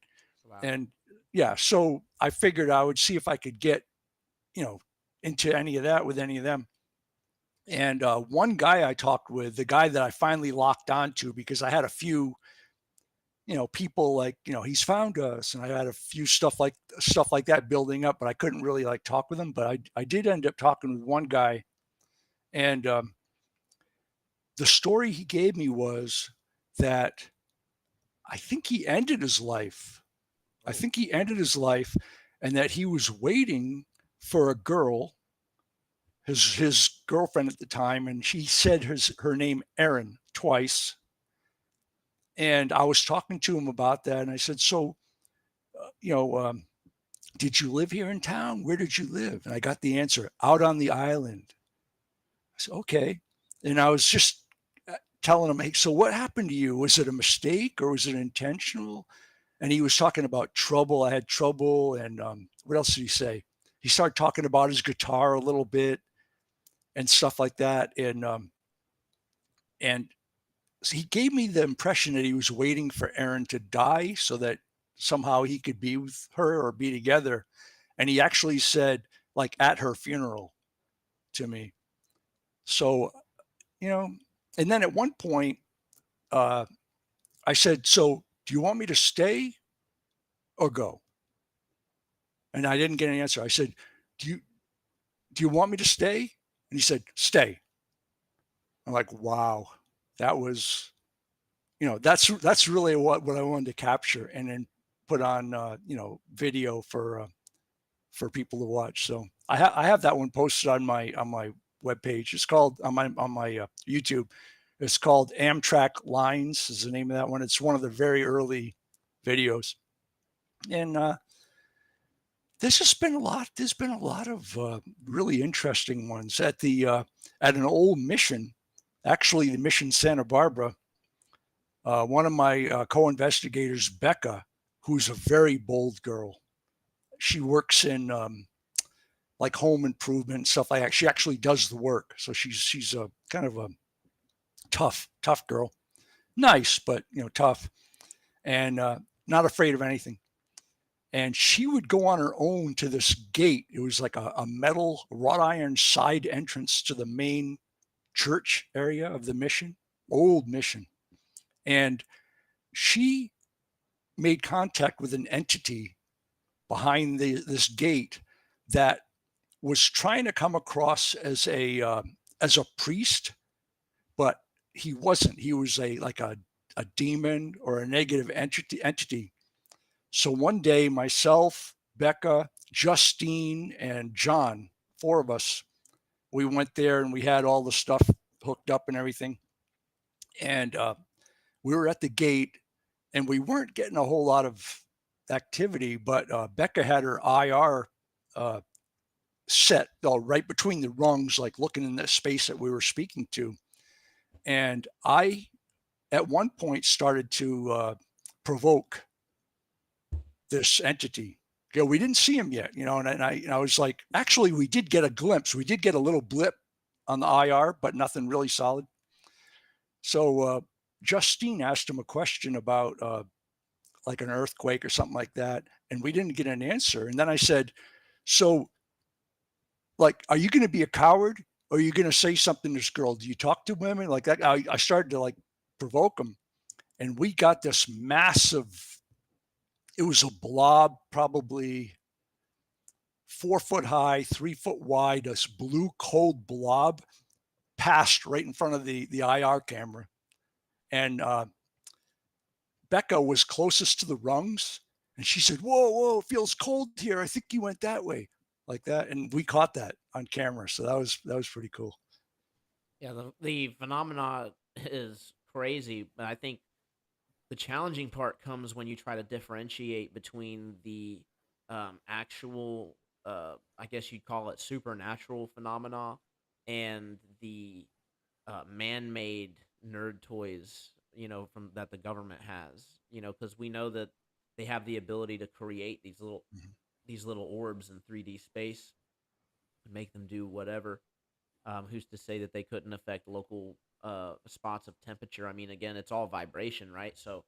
Speaker 1: Wow.
Speaker 2: And yeah, so I figured I would see if I could get, you know, into any of that with any of them. And one guy I talked with, the guy that I finally locked onto, because I had a few, people like, he's found us, and I had a few stuff like that building up, but I couldn't really like talk with him. But I did end up talking with one guy, and the story he gave me was that I think he ended his life. I
Speaker 1: Oh,
Speaker 2: think he ended his life, and that he was waiting for a girl, his girlfriend at the time, and she said her name Erin twice. And I was talking to him about that, and I said, "So, uh, you know, um, did you live here in town? Where did you live?" And I got the answer, "Out on the island." I said, "Okay," and I was just telling him, "Hey, so what happened to you? Was it a mistake or was it intentional?" And he was talking about trouble. I had trouble, and what else did he say? He started talking about his guitar a little bit and stuff like that, and so he gave me the impression that he was waiting for Erin to die so that somehow he could be with her or be together. And he actually said, like, at her funeral to me. So, you know, and then at one point, uh, I said, "So, do you want me to stay or go?" And I didn't get an answer. I said, "Do you do you want me to stay?" And he said, "Stay." I'm like, wow, that was, that's really what I wanted to capture, and then put on, video for people to watch. So I have that one posted on my webpage. It's called on my YouTube. It's called Amtrak Lines is the name of that one. It's one of the very early videos, and there's been a lot of really interesting ones at an old mission, actually the mission Santa Barbara. One of my co-investigators, Becca, who's a very bold girl. She works in like home improvement and stuff like that. She actually does the work, so she's a kind of a tough girl. Nice, but tough, and not afraid of anything. And she would go on her own to this gate. It was like a metal wrought iron side entrance to the main church area of the mission, old mission. And she made contact with an entity behind this gate that was trying to come across as a priest, but he wasn't. He was a demon or a negative entity. So one day, myself, Becca, Justine, and John, four of us, we went there and we had all the stuff hooked up and everything. And we were at the gate, and we weren't getting a whole lot of activity, but Becca had her IR uh, set right between the rungs, like looking in the space that we were speaking to. And I, at one point, started to provoke this entity. We didn't see him yet, and I was like, actually, we did get a glimpse. We did get a little blip on the IR, but nothing really solid. So Justine asked him a question about like an earthquake or something like that, and we didn't get an answer. And then I said, "So, like, are you going to be a coward, or are you going to say something to this girl? Do you talk to women like that?" I started to like provoke him, and we got this massive. It was a blob, probably 4 foot high, 3 foot wide, this blue cold blob passed right in front of the IR camera. And Becca was closest to the rungs, and she said, "Whoa, whoa, it feels cold here. I think you went that way," like that. And we caught that on camera. So that was pretty cool.
Speaker 1: yeah. The phenomena is crazy, but I think the challenging part comes when you try to differentiate between the actual, I guess you'd call it supernatural phenomena, and the man-made nerd toys, from that the government has. Because we know that they have the ability to create
Speaker 2: Mhm.
Speaker 1: these little orbs in 3D space and make them do whatever. Who's to say that they couldn't affect local spots of temperature? I mean, again, it's all vibration, right? So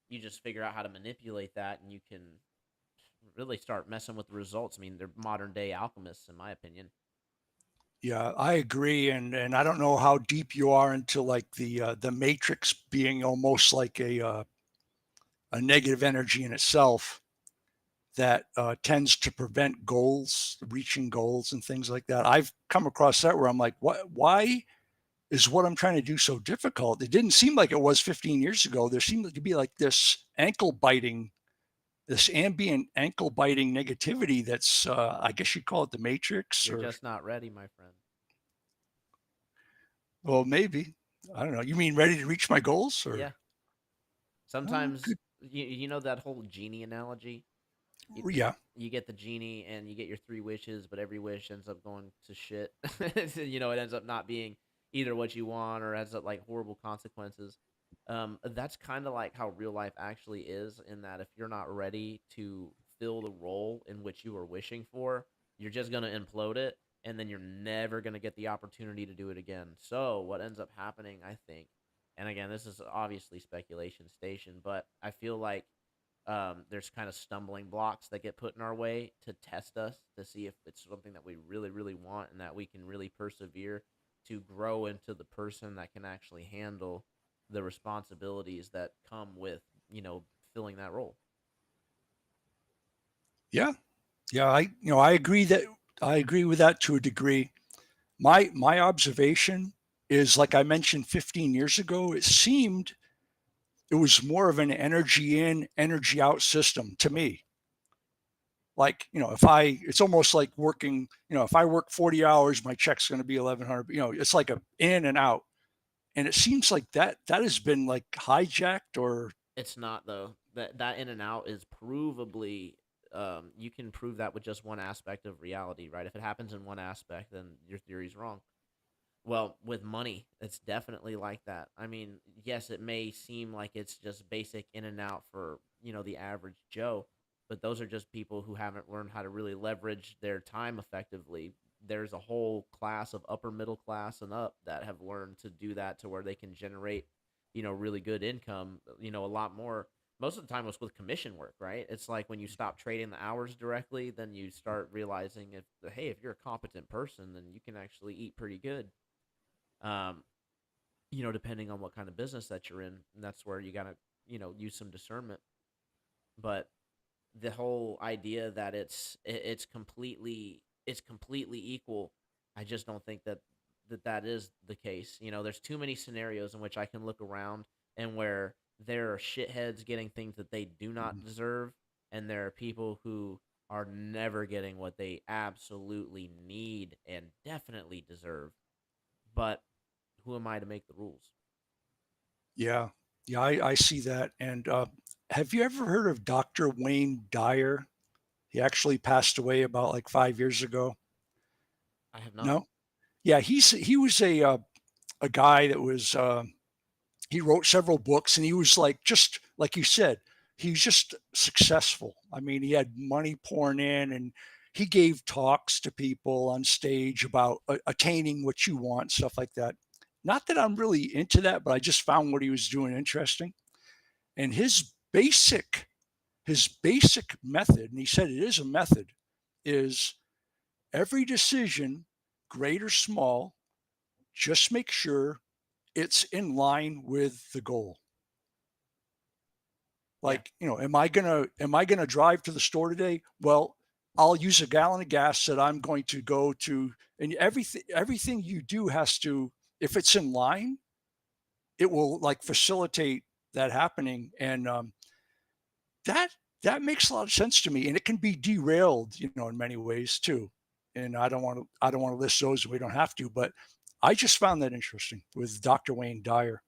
Speaker 1: you just figure out how to manipulate that, and you can really start messing with the results. I mean, they're modern day alchemists, in my opinion.
Speaker 2: Yeah, I agree, and I don't know how deep you are into like the matrix being almost like a negative energy in itself that tends to prevent goals, reaching goals, and things like that. I've come across that where I'm like, what? Why is what I'm trying to do so difficult? It didn't seem like it was 15 years ago. There seemed to be like this ankle biting, this ambient ankle biting negativity. That's I guess you call it the matrix,
Speaker 1: You're
Speaker 2: or
Speaker 1: just not ready, my friend.
Speaker 2: well, maybe I don't know. You mean ready to reach my goals, or
Speaker 1: Yeah. Sometimes
Speaker 2: good?
Speaker 1: you know that whole genie analogy. You,
Speaker 2: Yeah,
Speaker 1: you get the genie and you get your three wishes, but every wish ends up going to shit. It ends up not being either what you want or ends up like horrible consequences. That's kind of like how real life actually is, in that if you're not ready to fill the role in which you are wishing for, you're just gonna implode it, and then you're never gonna get the opportunity to do it again. So what ends up happening, I think, and again, this is obviously speculation station, but I feel like there's kind of stumbling blocks that get put in our way to test us to see if it's something that we really, really want and that we can really persevere to grow into the person that can actually handle the responsibilities that come with, filling that role.
Speaker 2: yeah, yeah. I agree that I agree with that to a degree. My observation is like I mentioned 15 years ago. It seemed it was more of an energy in, energy out system to me. Like, if it's almost like working, if I work 40 hours, my check's going to be 1100, it's like a in and out. And it seems like that has been like hijacked or,
Speaker 1: It's not, though. That in and out is provably, you can prove that with just one aspect of reality, right? If it happens in one aspect, then your theory's wrong. Well, with money, it's definitely like that. I mean, yes, it may seem like it's just basic in and out for, the average Joe, but those are just people who haven't learned how to really leverage their time effectively. There's a whole class of upper middle class and up that have learned to do that to where they can generate, really good income, a lot more. Most of the time it's with commission work, right? It's like when you stop trading the hours directly, then you start realizing if you're a competent person, then you can actually eat pretty good, um, depending on what kind of business that you're in. And that's where you got to, use some discernment. But the whole idea that it's completely equal, I just don't think that is the case. There's too many scenarios in which I can look around and where there are shitheads getting things that they do not deserve, and there are people who are never getting what they absolutely need and definitely deserve. But who am I to make the rules?
Speaker 2: yeah, yeah, I see that. And have you ever heard of Dr. Wayne Dyer? He actually passed away about like 5 years ago.
Speaker 1: I have not.
Speaker 2: No? Yeah, he was a guy that was he wrote several books, and he was like, just like you said, he's just successful. I mean, he had money pouring in, and he gave talks to people on stage about attaining what you want, stuff like that. Not that I'm really into that, but I just found what he was doing interesting. And his basic method, and he said it is a method, is every decision, great or small, just make sure it's in line with the goal.
Speaker 1: Yeah.
Speaker 2: Like, am I gonna drive to the store today? Well, I'll use a gallon of gas that I'm going to go to, and everything you do has to, if it's in line, it will like facilitate that happening. And that that makes a lot of sense to me. And it can be derailed, in many ways too. And I don't want to list those. We don't have to, but I just found that interesting with Dr. Wayne Dyer.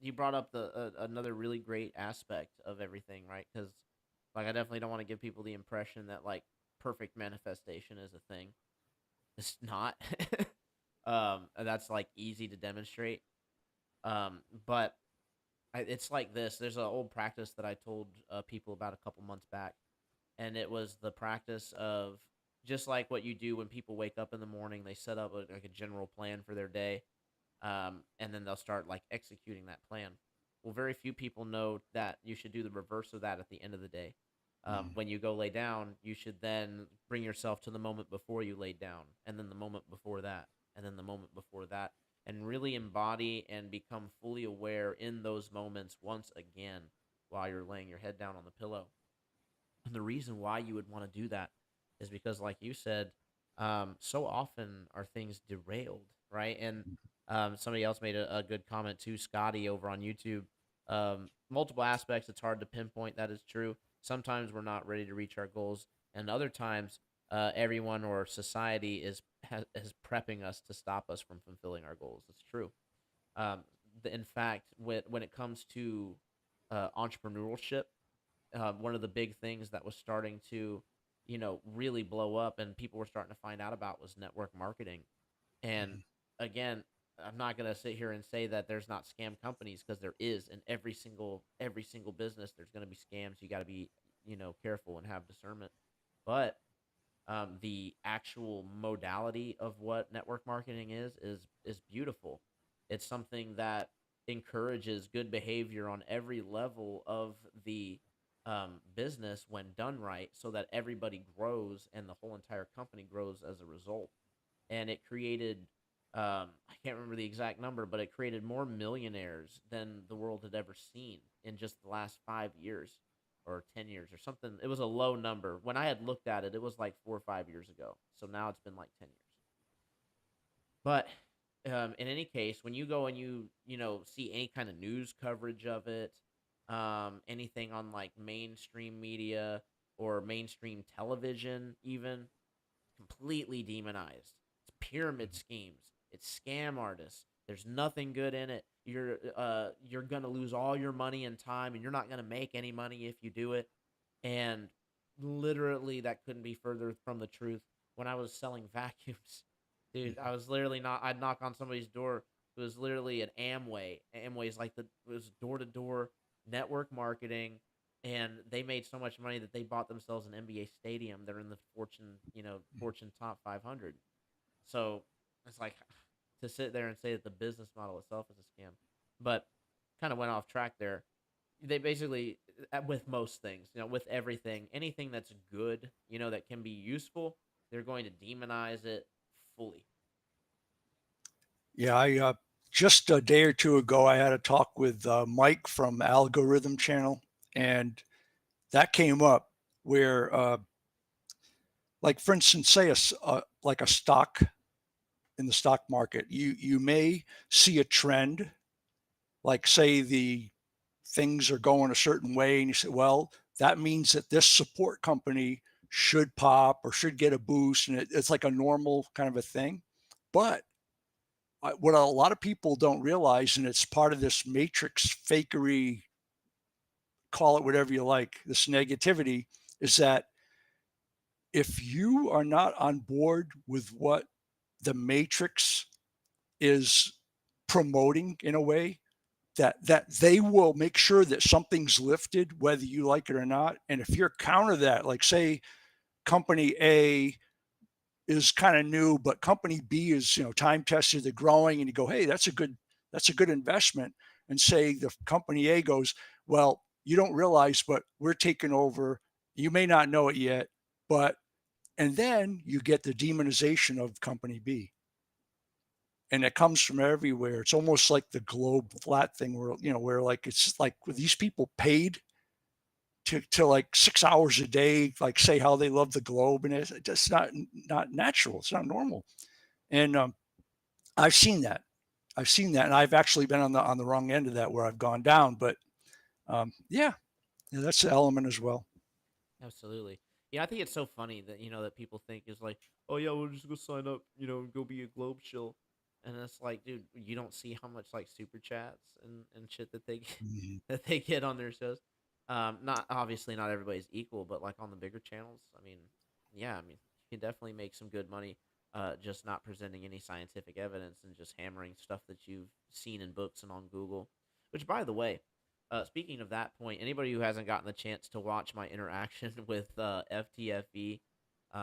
Speaker 1: You brought up the another really great aspect of everything, right? Because like I definitely don't want to give people the impression that like perfect manifestation is a thing. It's not. That's like easy to demonstrate. But it's like this. There's an old practice that I told people about a couple months back, and it was the practice of just like what you do when people wake up in the morning. They set up like a general plan for their day, and then they'll start like executing that plan. Well, very few people know that you should do the reverse of that at the end of the day.
Speaker 2: Mhm.
Speaker 1: When you go lay down, you should then bring yourself to the moment before you laid down, and then the moment before that, and then the moment before that, and really embody and become fully aware in those moments once again while you're laying your head down on the pillow. And the reason why you would want to do that is because, like you said, so often are things derailed, right? And somebody else made a good comment too, Scotty over on YouTube. Multiple aspects, it's hard to pinpoint. That is true. Sometimes we're not ready to reach our goals, and other times, everyone or society is prepping us to stop us from fulfilling our goals. It's true. Um, in fact, when it comes to entrepreneurship, one of the big things that was starting to, really blow up and people were starting to find out about was network marketing. And
Speaker 2: Mhm.
Speaker 1: again, I'm not going to sit here and say that there's not scam companies, because there is in every single business. There's going to be scams. You got to be, careful and have discernment. But the actual modality of what network marketing is beautiful. It's something that encourages good behavior on every level of the business when done right, so that everybody grows and the whole entire company grows as a result. And it created, I can't remember the exact number, but it created more millionaires than the world had ever seen in just the last 5 years or 10 years or something. It was a low number. When I had looked at it, it was like 4 or 5 years ago. So now it's been like 10 years. But in any case, when you go and you see any kind of news coverage of it, anything on like mainstream media or mainstream television, even, completely demonized. It's pyramid schemes. It's scam artists. There's nothing good in it. You're gonna lose all your money and time, and you're not gonna make any money if you do it. And literally, that couldn't be further from the truth. When I was selling vacuums, dude, I was literally not. I'd knock on somebody's door. It was literally an Amway. Amway's like it was door to door network marketing, and they made so much money that they bought themselves an NBA stadium. They're in the Fortune top 500. So it's like, to sit there and say that the business model itself is a scam. But kind of went off track there. They basically, with most things, with everything, anything that's good, that can be useful, they're going to demonize it fully.
Speaker 2: Yeah, I just a day or two ago, I had a talk with Mike from Algorithm Channel, and that came up where, like for instance, say like a stock in the stock market, you may see a trend, like say the things are going a certain way, and you say, well, that means that this support company should pop or should get a boost, and it's like a normal kind of a thing. But what a lot of people don't realize, and it's part of this matrix fakery, call it whatever you like, this negativity, is that if you are not on board with what the matrix is promoting in a way, that they will make sure that something's lifted whether you like it or not. And if you're counter that, like say company A is kind of new, but company B is, time tested, they're growing, and you go, hey, that's a good investment. And say the company A goes, well, you don't realize, but we're taking over. You may not know it yet, but and then you get the demonization of company B. And it comes from everywhere. It's almost like the globe flat thing where, where like it's like these people paid to like 6 hours a day, like say how they love the globe, and it's just not natural. It's not normal. And I've seen that. I've seen that, and I've actually been on the wrong end of that where I've gone down. But yeah, that's the element as well.
Speaker 1: Absolutely. Yeah, I think it's so funny that that people think is like, oh yeah, we'll just go sign up, and go be a globe shill, and it's like, dude, you don't see how much like super chats and shit that they get,
Speaker 2: Mhm.
Speaker 1: that they get on their shows. Not obviously not everybody's equal, but like on the bigger channels, I mean, yeah, I mean, you can definitely make some good money, just not presenting any scientific evidence and just hammering stuff that you've seen in books and on Google. Which, by the way, Speaking of that point, anybody who hasn't gotten the chance to watch my interaction with FTFE,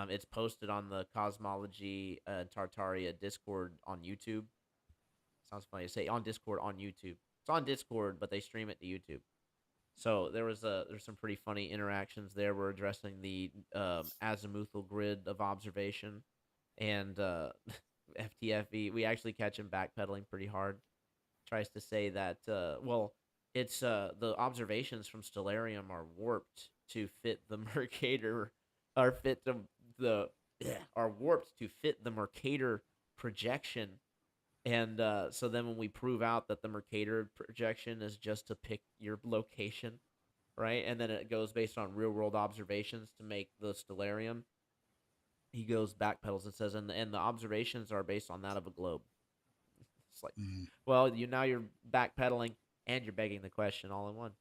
Speaker 1: it's posted on the Cosmology Tartaria Discord on YouTube. Sounds funny to say on Discord on YouTube. It's on Discord, but they stream it to YouTube. So there's some pretty funny interactions there. We're addressing the azimuthal grid of observation, and FTFE. We actually catch him backpedaling pretty hard. Tries to say that it's the observations from Stellarium are warped to fit the Mercator, or fit the are warped to fit the Mercator projection. And so then when we prove out that the Mercator projection is just to pick your location, right? And then it goes based on real world observations to make the Stellarium. He goes backpedals and says, and the observations are based on that of a globe. It's like, well, now you're backpedaling and you're begging the question all in one.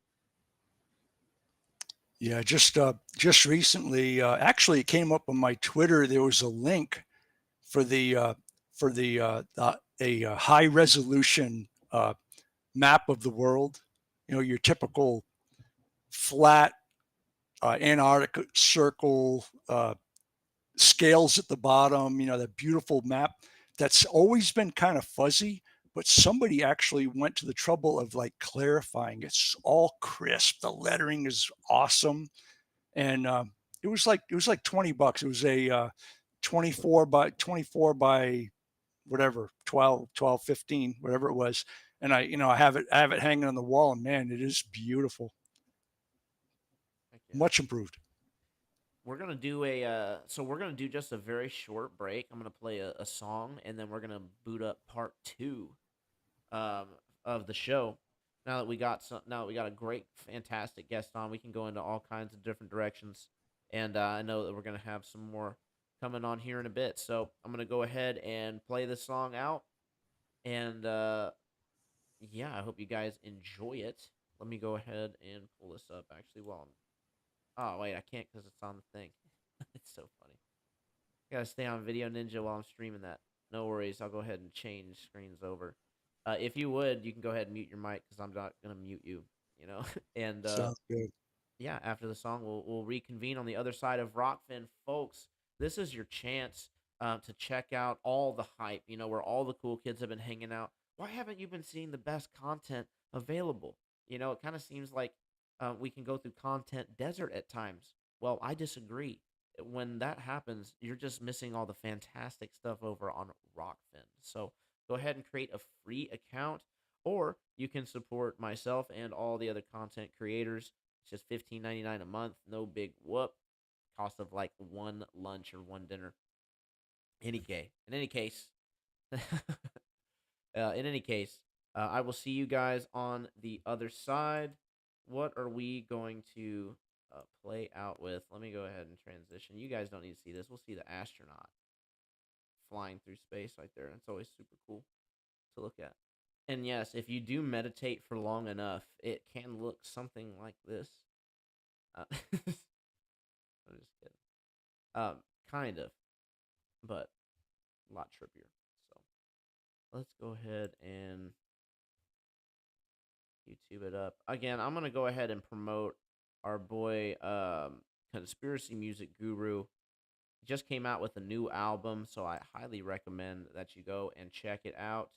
Speaker 2: Yeah, just recently, actually, it came up on my Twitter. There was a link for a high resolution map of the world. You know, your typical flat Antarctic circle, scales at the bottom. You know, that beautiful map that's always been kind of fuzzy, but somebody actually went to the trouble of like clarifying. It's all crisp. The lettering is awesome, and it was like $20. It was a 24 by whatever, 12, 15, whatever it was. And I have it hanging on the wall, and man, it is beautiful.
Speaker 1: Yeah.
Speaker 2: Much improved.
Speaker 1: We're gonna do just a very short break. I'm gonna play a song, and then we're gonna boot up part 2 of the show. Now that we got a great, fantastic guest on, we can go into all kinds of different directions, and I know that we're gonna have some more coming on here in a bit. So I'm gonna go ahead and play this song out, and yeah, I hope you guys enjoy it. Let me go ahead and pull this up actually while I'm. Oh wait, I can't because it's on the thing. It's so funny. I gotta stay on Video Ninja while I'm streaming that. No worries, I'll go ahead and change screens over. If you would, you can go ahead and mute your mic because I'm not gonna mute you. You know, and
Speaker 2: Sounds good.
Speaker 1: yeah, after the song, we'll reconvene on the other side of Rokfin, folks. This is your chance to check out all the hype. You know, where all the cool kids have been hanging out. Why haven't you been seeing the best content available? You know, it kind of seems like we can go through content desert at times. Well, I disagree. When that happens, you're just missing all the fantastic stuff over on Rokfin. So go ahead and create a free account, or you can support myself and all the other content creators. It's just $15.99 a month, no big whoop. Cost of like one lunch or one dinner. In any case, I will see you guys on the other side. What are we going to play out with? Let me go ahead and transition. You guys don't need to see this. We'll see the astronaut flying through space right there. It's always super cool to look at. And yes, if you do meditate for long enough, it can look something like this. I'm just kidding. Kind of, but a lot trippier. So let's go ahead and YouTube it up. Again, I'm gonna go ahead and promote our boy Conspiracy Music Guru. He just came out with a new album, so I highly recommend that you go and check it out.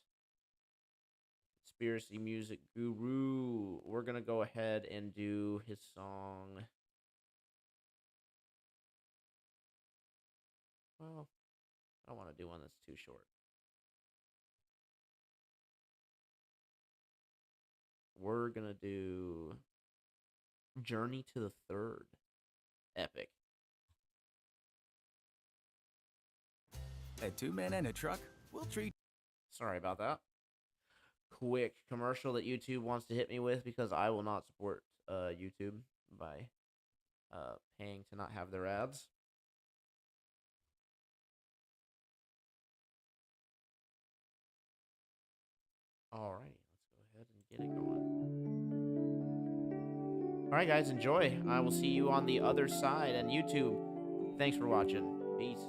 Speaker 1: Conspiracy Music Guru. We're gonna go ahead and do his song. Well, I don't want to do one that's too short. We're gonna do Journey to the Third. Epic.
Speaker 3: At 2 Men and a Truck, we'll treat.
Speaker 1: Sorry about that. Quick commercial that YouTube wants to hit me with because I will not support YouTube by paying to not have their ads. All right, let's go ahead and get it going. All right, guys, enjoy. I will see you on the other side and YouTube. Thanks for watching. Peace.